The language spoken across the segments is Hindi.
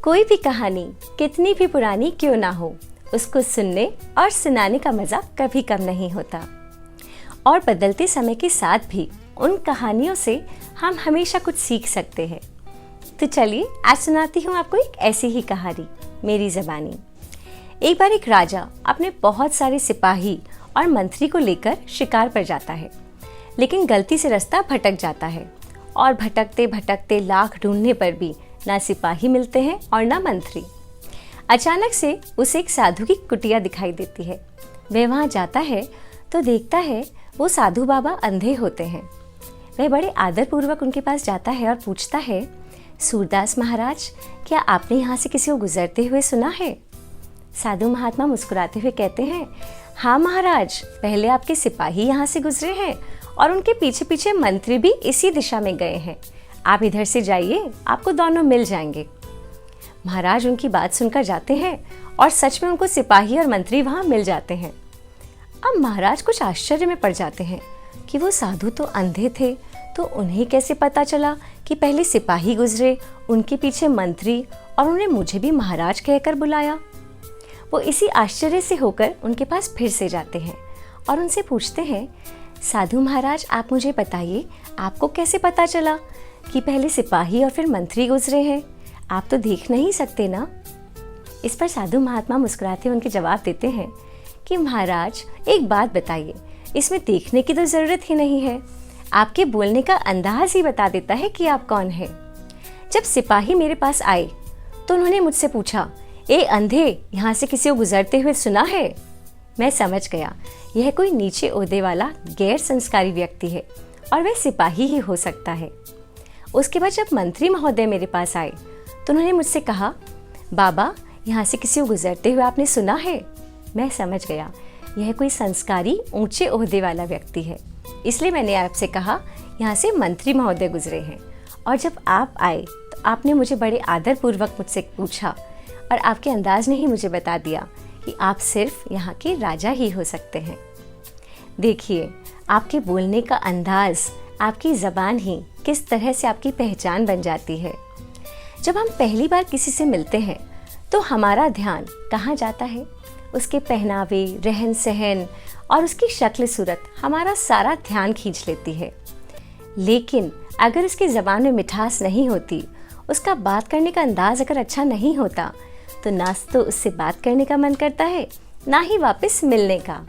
कोई भी कहानी कितनी भी पुरानी क्यों ना हो, उसको सुनने और सुनाने का मज़ा कभी कम नहीं होता। और बदलते समय के साथ भी उन कहानियों से हम हमेशा कुछ सीख सकते हैं। तो चलिए आज सुनाती हूँ आपको एक ऐसी ही कहानी, मेरी ज़बानी। एक बार एक राजा अपने बहुत सारे सिपाही और मंत्री को लेकर शिकार पर जाता है, लेकिन गलती से रास्ता भटक जाता है और भटकते भटकते लाख ढूंढने पर भी ना सिपाही मिलते हैं और ना मंत्री। अचानक से उसे एक साधु की कुटिया दिखाई देती है। वह वहाँ जाता है तो देखता है वो साधु बाबा अंधे होते हैं। वह बड़े आदरपूर्वक उनके पास जाता है और पूछता है, सूरदास महाराज, क्या आपने यहाँ से किसी को गुजरते हुए सुना है? साधु महात्मा मुस्कुराते हुए कहते हैं, हाँ महाराज, पहले आपके सिपाही यहाँ से गुजरे हैं और उनके पीछे पीछे मंत्री भी इसी दिशा में गए हैं। आप इधर से जाइए, आपको दोनों मिल जाएंगे। महाराज उनकी बात सुनकर जाते हैं और सच में उनको सिपाही और मंत्री वहाँ मिल जाते हैं। अब महाराज कुछ आश्चर्य में पड़ जाते हैं कि वो साधु तो अंधे थे, तो उन्हें कैसे पता चला कि पहले सिपाही गुजरे, उनके पीछे मंत्री, और उन्हें मुझे भी महाराज कहकर बुलाया। वो इसी आश्चर्य से होकर उनके पास फिर से जाते हैं और उनसे पूछते हैं, साधु महाराज, आप मुझे बताइए, आपको कैसे पता चला कि पहले सिपाही और फिर मंत्री गुजरे हैं? आप तो देख नहीं सकते ना? इस पर साधु महात्मा मुस्कुराते उनके जवाब देते हैं कि महाराज, एक बात बताइए, इसमें देखने की तो ज़रूरत ही नहीं है, आपके बोलने का अंदाज ही बता देता है कि आप कौन हैं। जब सिपाही मेरे पास आए तो उन्होंने मुझसे पूछा, ए अंधे, यहाँ से किसी को गुजरते हुए सुना है? मैं समझ गया यह कोई नीचे ओहदे वाला गैर संस्कारी व्यक्ति है और वह सिपाही ही हो सकता है। उसके बाद जब मंत्री महोदय मेरे पास आए तो उन्होंने मुझसे कहा, बाबा, यहाँ से किसी को गुजरते हुए आपने सुना है? मैं समझ गया यह कोई संस्कारी ऊंचे ओहदे वाला व्यक्ति है, इसलिए मैंने आपसे कहा यहाँ से मंत्री महोदय गुजरे हैं। और जब आप आए तो आपने मुझे बड़े आदरपूर्वक मुझसे पूछा और आपके अंदाज ने ही मुझे बता दिया कि आप सिर्फ यहाँ के राजा ही हो सकते हैं। देखिए, आपके बोलने का अंदाज, आपकी ज़बान ही किस तरह से आपकी पहचान बन जाती है। जब हम पहली बार किसी से मिलते हैं तो हमारा ध्यान कहाँ जाता है? उसके पहनावे, रहन सहन और उसकी शक्ल सूरत हमारा सारा ध्यान खींच लेती है। लेकिन अगर उसकी ज़बान में मिठास नहीं होती, उसका बात करने का अंदाज अगर अच्छा नहीं होता, तो ना तो उससे बात करने का मन करता है, ना ही वापस मिलने का।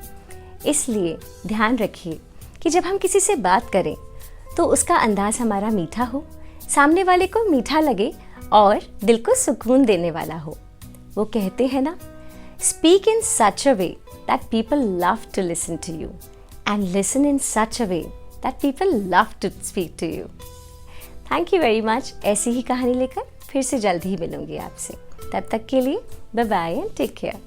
इसलिए ध्यान रखिए कि जब हम किसी से बात करें तो उसका अंदाज हमारा मीठा हो, सामने वाले को मीठा लगे और दिल को सुकून देने वाला हो। वो कहते हैं ना, speak in such a way that people love to listen to you and listen in such a way that people love to speak to you. Thank you very much. ऐसी ही कहानी लेकर फिर से जल्द ही मिलूंगी आपसे। तब तक के लिए bye bye and take care.